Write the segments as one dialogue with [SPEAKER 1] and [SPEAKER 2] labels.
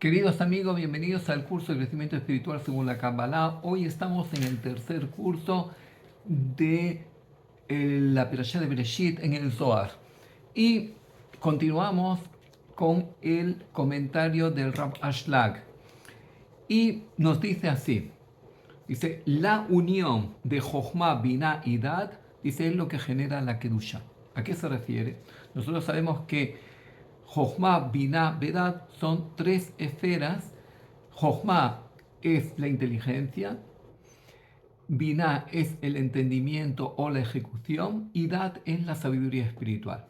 [SPEAKER 1] Queridos amigos, bienvenidos al curso de crecimiento espiritual según la Kabbalah. Hoy estamos en el tercer curso de la Perashá de Bereshit en el Zohar. Y continuamos con el comentario del Rab Ashlag. Y nos dice así, dice, la unión de Jochma, Binah y Dad, dice, es lo que genera la Kedusha. ¿A qué se refiere? Nosotros sabemos que Jochma, Binah, Bedad son tres esferas. Jochma es la inteligencia, Binah es el entendimiento o la ejecución y Dad es la sabiduría espiritual.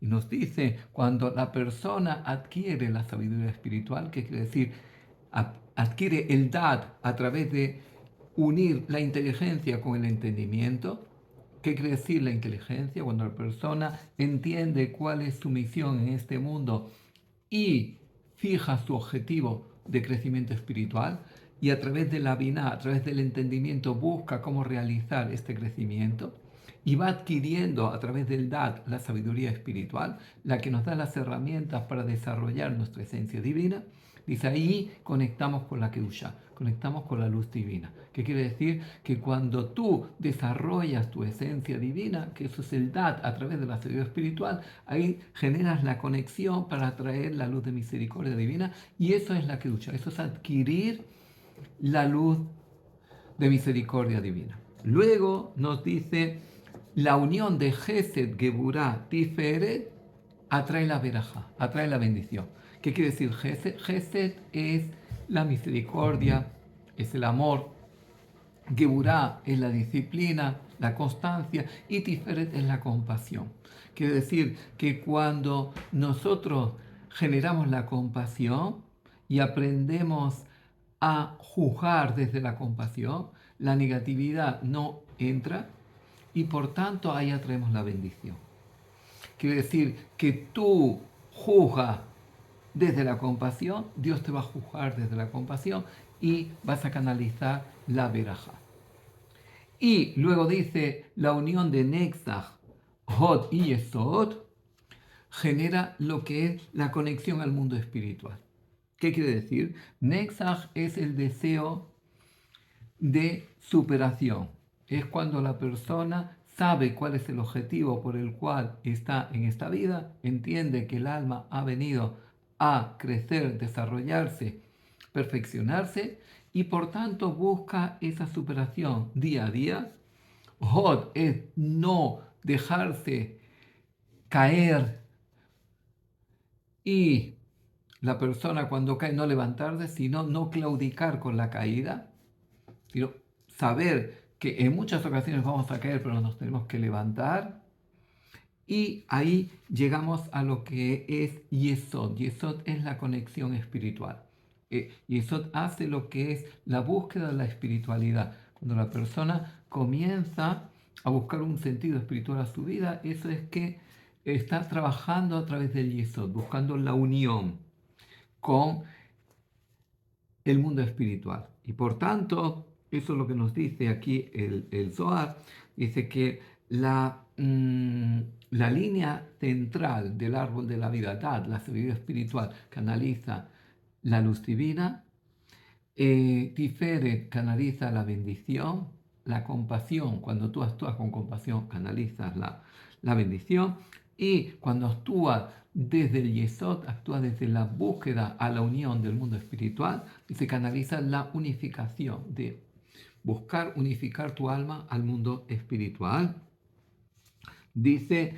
[SPEAKER 1] Y nos dice, cuando la persona adquiere la sabiduría espiritual, ¿qué quiere decir? Adquiere el Dad a través de unir la inteligencia con el entendimiento. ¿Qué quiere decir la inteligencia? Cuando la persona entiende cuál es su misión en este mundo y fija su objetivo de crecimiento espiritual y a través de la Binah, a través del entendimiento, busca cómo realizar este crecimiento y va adquiriendo a través del Dad la sabiduría espiritual, la que nos da las herramientas para desarrollar nuestra esencia divina. Dice, ahí conectamos con la Kedusha, conectamos con la luz divina. ¿Qué quiere decir? Que cuando tú desarrollas tu esencia divina, que eso es el Dad a través de la sabiduría espiritual, ahí generas la conexión para atraer la luz de misericordia divina, y eso es la Kedusha, eso es adquirir la luz de misericordia divina. Luego nos dice, la unión de Gesed, Geburah, Tiferet atrae la veraja, atrae la bendición. ¿Qué quiere decir Gesed? Gesed es la misericordia, es el amor. Geburah es la disciplina, la constancia, y Tiferet es la compasión. Quiere decir que cuando nosotros generamos la compasión y aprendemos a juzgar desde la compasión, la negatividad no entra y por tanto ahí atraemos la bendición. Quiere decir que tú juzgas desde la compasión, Dios te va a juzgar desde la compasión y vas a canalizar la veraja. Y luego dice, la unión de Netzach, Hod y Yesod genera lo que es la conexión al mundo espiritual. ¿Qué quiere decir? Netzach es el deseo de superación. Es cuando la persona sabe cuál es el objetivo por el cual está en esta vida, entiende que el alma ha venido a crecer, desarrollarse, perfeccionarse y por tanto busca esa superación día a día. Hod es no dejarse caer y la persona cuando cae no levantarse, sino no claudicar con la caída, sino saber que en muchas ocasiones vamos a caer, pero nos tenemos que levantar. Y ahí llegamos a lo que es Yesod. Yesod es la conexión espiritual. Yesod hace lo que es la búsqueda de la espiritualidad. Cuando la persona comienza a buscar un sentido espiritual a su vida, eso es que está trabajando a través del Yesod, buscando la unión con el mundo espiritual. Y por tanto, eso es lo que nos dice aquí el Zohar, dice que la línea central del árbol de la vida, Dad, la sabiduría espiritual, canaliza la luz divina, Tiferet canaliza la bendición, la compasión, cuando tú actúas con compasión, canalizas la bendición, y cuando actúas desde el Yesod, actúa desde la búsqueda a la unión del mundo espiritual y se canaliza la unificación, de buscar unificar tu alma al mundo espiritual. Dice,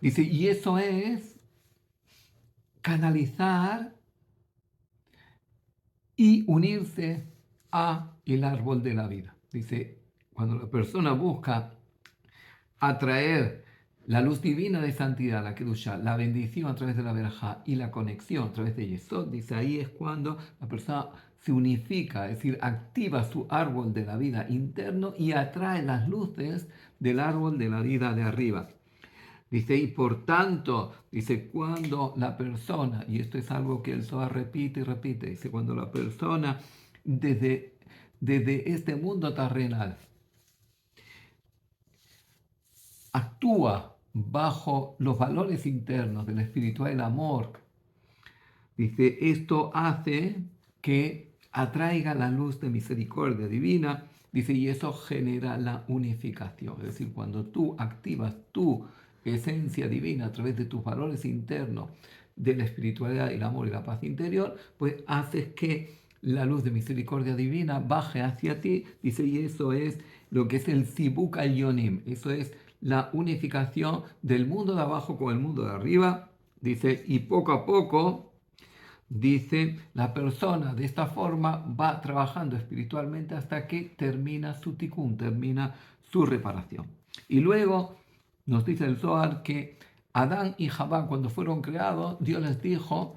[SPEAKER 1] y eso es canalizar y unirse a el árbol de la vida. Dice, cuando la persona busca atraer la luz divina de santidad, la Kedusha, la bendición a través de la verajá y la conexión a través de Yesod, dice, ahí es cuando la persona se unifica, es decir, activa su árbol de la vida interno y atrae las luces del árbol de la vida de arriba. Dice, y por tanto, dice, cuando la persona, y esto es algo que el Zohar repite y repite, dice, cuando la persona desde este mundo terrenal actúa bajo los valores internos del espiritual, el amor, Dice, esto hace que atraiga la luz de misericordia divina. Dice, y eso genera la unificación. Es decir, cuando tú activas tu esencia divina a través de tus valores internos, de la espiritualidad, el amor y la paz interior, pues haces que la luz de misericordia divina baje hacia ti. Dice, y eso es lo que es el Sibuk al-Yonim. Eso es la unificación del mundo de abajo con el mundo de arriba. Dice, y poco a poco, dice, la persona de esta forma va trabajando espiritualmente hasta que termina su tikkun, termina su reparación. Y luego nos dice el Zohar que Adán y Javá, cuando fueron creados, Dios les dijo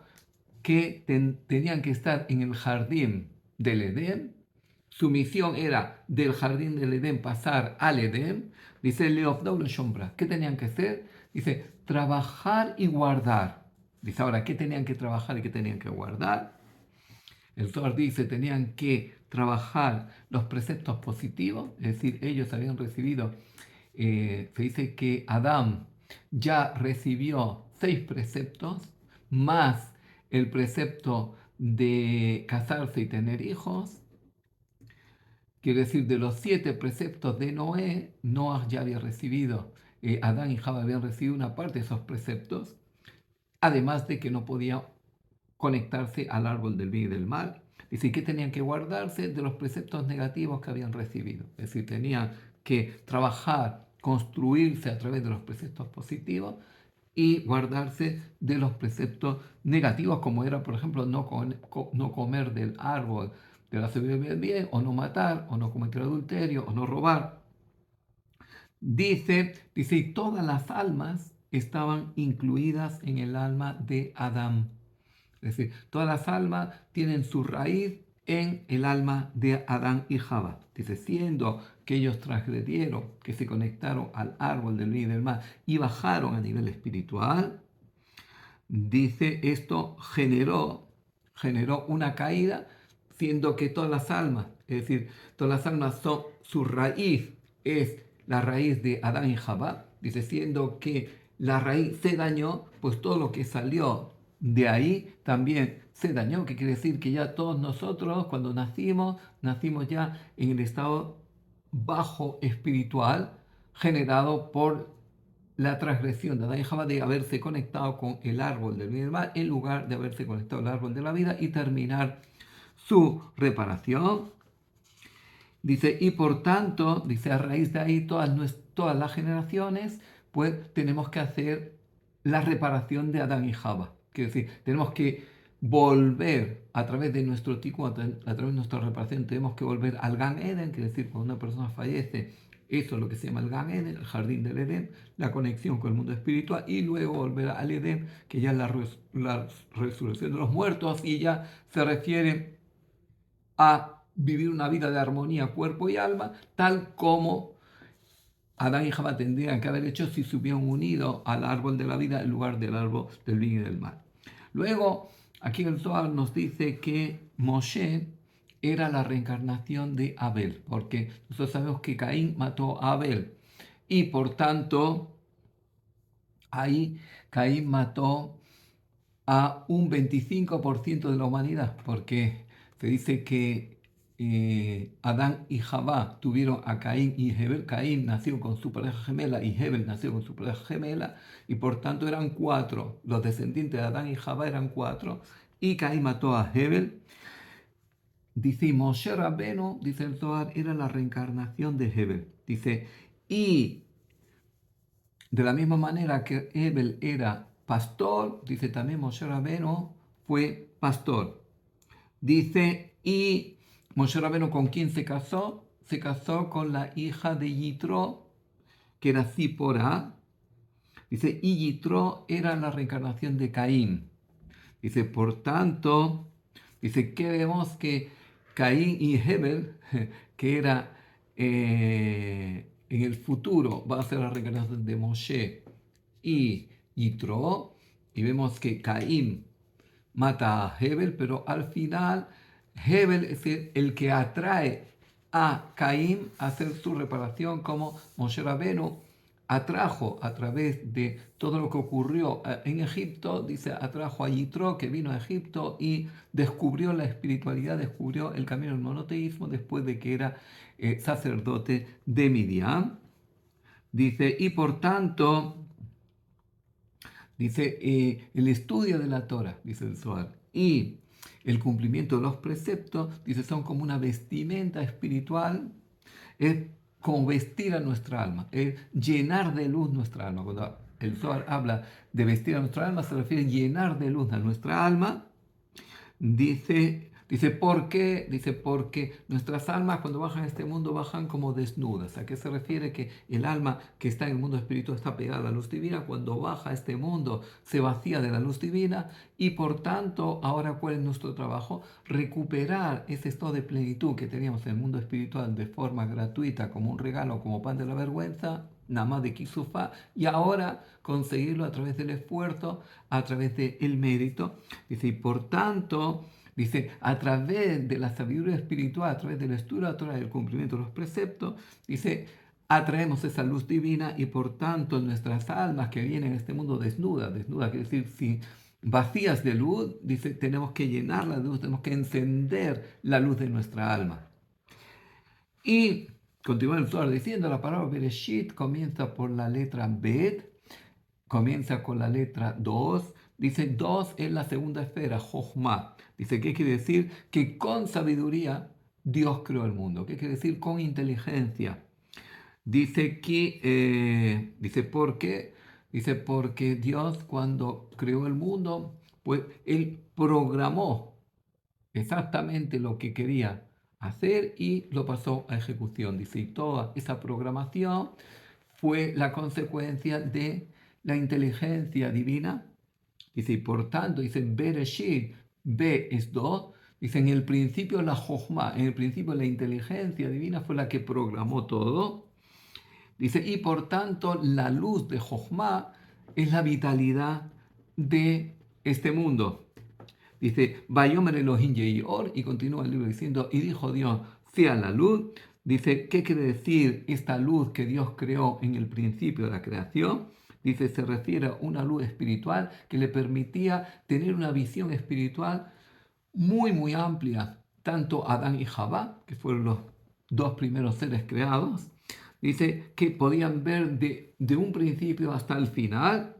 [SPEAKER 1] que tenían que estar en el jardín del Edén. Su misión era del jardín del Edén pasar al Edén. Dice Leovdol Shombra. ¿Qué tenían que hacer? Dice, trabajar y guardar. Dice, ahora, ¿qué tenían que trabajar y qué tenían que guardar? El Zohar dice, tenían que trabajar los preceptos positivos, es decir, ellos habían recibido, se dice que Adán ya recibió 6 preceptos, más el precepto de casarse y tener hijos. Quiere decir, de los 7 preceptos de Noé, Noah ya había recibido, Adán y Java habían recibido una parte de esos preceptos, además de que no podía conectarse al árbol del bien y del mal. Dice, que tenían que guardarse de los preceptos negativos que habían recibido. Es decir, tenían que trabajar, construirse a través de los preceptos positivos y guardarse de los preceptos negativos, como era, por ejemplo, no comer del árbol de la sabiduría del bien, o no matar, o no cometer adulterio, o no robar. Dice, y todas las almas estaban incluidas en el alma de Adán. Es decir, todas las almas tienen su raíz en el alma de Adán y Java. Dice, siendo que ellos transgredieron, que se conectaron al árbol del bien y del mal y bajaron a nivel espiritual, dice, esto generó una caída, siendo que todas las almas, es decir, todas las almas son, su raíz es la raíz de Adán y Java. Dice, siendo que la raíz se dañó, pues todo lo que salió de ahí también se dañó, que quiere decir que ya todos nosotros cuando nacimos ya en el estado bajo espiritual generado por la transgresión de Adán y Java de haberse conectado con el árbol del bien y del mal en lugar de haberse conectado al árbol de la vida y terminar su reparación. Dice, y por tanto, dice, a raíz de ahí todas las generaciones, pues tenemos que hacer la reparación de Adán y Java. Quiere decir, tenemos que volver a través de nuestro tikkun, a través de nuestra reparación, tenemos que volver al Gan Eden, quiere decir, cuando una persona fallece, eso es lo que se llama el Gan Eden, el jardín del Edén, la conexión con el mundo espiritual, y luego volver al Edén, que ya es la resurrección de los muertos, y ya se refiere a vivir una vida de armonía, cuerpo y alma, tal como Adán y Java tendrían que haber hecho si se hubieran unido al árbol de la vida en lugar del árbol del bien y del mal. Luego, aquí en el Zohar nos dice que Moshe era la reencarnación de Abel, porque nosotros sabemos que Caín mató a Abel y por tanto ahí Caín mató a un 25% de la humanidad, porque se dice que Adán y Jabá tuvieron a Caín y Hebel. Caín nació con su pareja gemela y Hebel nació con su pareja gemela, y por tanto eran 4. Los descendientes de Adán y Jabá eran 4, y Caín mató a Hebel. Dice, Moshe Rabbenu, dice el Zohar, era la reencarnación de Hebel. Dice, y de la misma manera que Hebel era pastor, dice también Moshe Rabbenu fue pastor. Dice, y Moshe Rabbenu, ¿con quién se casó? Se casó con la hija de Yitro, que era Zipporah. Dice, y Yitro era la reencarnación de Caín. Dice, por tanto, dice que vemos que Caín y Hebel, que era en el futuro, va a ser la reencarnación de Moshe y Yitro, y vemos que Caín mata a Hebel, pero al final Hebel es el que atrae a Caín a hacer su reparación, como Moshe Rabenu atrajo a través de todo lo que ocurrió en Egipto, dice, atrajo a Yitro, que vino a Egipto y descubrió la espiritualidad, descubrió el camino del monoteísmo después de que era sacerdote de Midian. Dice, y por tanto, dice, el estudio de la Torah, dice el Zohar, y el cumplimiento de los preceptos, dice, son como una vestimenta espiritual, es como vestir a nuestra alma, es llenar de luz nuestra alma. Cuando el Zohar habla de vestir a nuestra alma, se refiere a llenar de luz a nuestra alma. Dice, ¿por qué? Dice, porque nuestras almas cuando bajan a este mundo bajan como desnudas. ¿A qué se refiere? Que el alma que está en el mundo espiritual está pegada a la luz divina. Cuando baja a este mundo se vacía de la luz divina y por tanto, ahora ¿cuál es nuestro trabajo? Recuperar ese estado de plenitud que teníamos en el mundo espiritual de forma gratuita, como un regalo, como pan de la vergüenza, nada más de Kisufá, y ahora conseguirlo a través del esfuerzo, a través del mérito. Dice, y por tanto, dice, a través de la sabiduría espiritual, a través del estudio de la Torah y del cumplimiento de los preceptos, dice, atraemos esa luz divina y por tanto nuestras almas que vienen a este mundo desnudas, quiere decir, si vacías de luz, dice, tenemos que llenarla de luz, tenemos que encender la luz de nuestra alma. Y continúa el Zohar diciendo, la palabra Bereshit comienza por la letra Bet, comienza con la letra 2, dice 2 es la segunda esfera, Jochma. Dice, ¿qué quiere decir? Que con sabiduría Dios creó el mundo. ¿Qué quiere decir? Con inteligencia. Dice que, ¿por qué? Dice, porque Dios cuando creó el mundo, pues Él programó exactamente lo que quería hacer y lo pasó a ejecución. Dice, y toda esa programación fue la consecuencia de la inteligencia divina. Dice, y por tanto, dice, Bereshit, B es 2, dice, en el principio la Jochma, en el principio la inteligencia divina fue la que programó todo. Dice, y por tanto la luz de Jochma es la vitalidad de este mundo. Dice, Vayomer Elohim Yehior, y continúa el libro diciendo, y dijo Dios, sea la luz. Dice, ¿qué quiere decir esta luz que Dios creó en el principio de la creación? Dice, se refiere a una luz espiritual que le permitía tener una visión espiritual muy, muy amplia, tanto Adán y Jabá, que fueron los dos primeros seres creados, dice que podían ver de un principio hasta el final.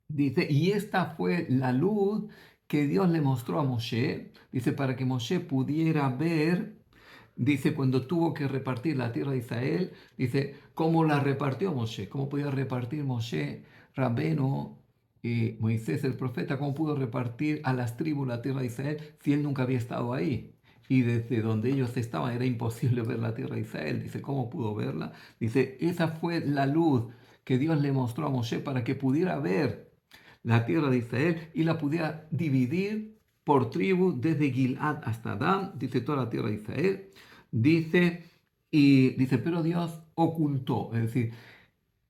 [SPEAKER 1] Dice, y esta fue la luz que Dios le mostró a Moshe, dice, para que Moshe pudiera ver, dice, cuando tuvo que repartir la tierra de Israel, dice, cómo la repartió Moshe, cómo podía repartir Moshe, Rabeno, Moisés el profeta, cómo pudo repartir a las tribus la tierra de Israel si él nunca había estado ahí. Y desde donde ellos estaban era imposible ver la tierra de Israel. Dice, ¿cómo pudo verla? Dice, esa fue la luz que Dios le mostró a Moshe para que pudiera ver la tierra de Israel y la pudiera dividir por tribu desde Gilad hasta Dan, dice toda la tierra de Israel, dice, pero Dios ocultó, es decir,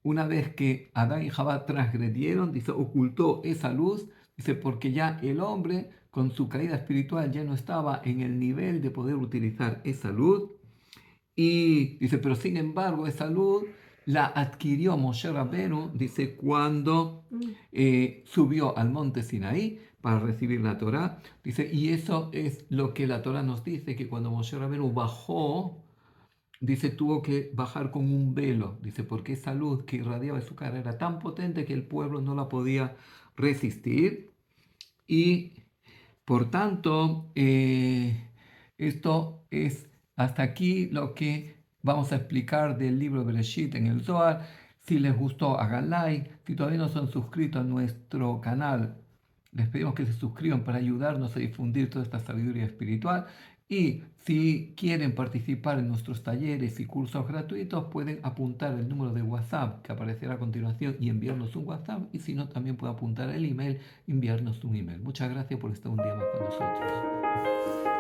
[SPEAKER 1] una vez que Adán y Jabá transgredieron, dice, ocultó esa luz, dice, porque ya el hombre con su caída espiritual ya no estaba en el nivel de poder utilizar esa luz, y dice, pero sin embargo esa luz la adquirió Moshe Rabbeinu, dice, cuando subió al monte Sinaí para recibir la Torá. Dice, y eso es lo que la Torá nos dice, que cuando Moshe Rabbeinu bajó, dice, tuvo que bajar con un velo, dice, porque esa luz que irradiaba de su cara era tan potente que el pueblo no la podía resistir. Y por tanto, esto es hasta aquí lo que vamos a explicar del libro de Bereshit en el Zohar. Si les gustó, hagan like. Si todavía no son suscritos a nuestro canal, les pedimos que se suscriban para ayudarnos a difundir toda esta sabiduría espiritual. Y si quieren participar en nuestros talleres y cursos gratuitos, pueden apuntar el número de WhatsApp que aparecerá a continuación y enviarnos un WhatsApp. Y si no, también pueden apuntar el email y enviarnos un email. Muchas gracias por estar un día más con nosotros.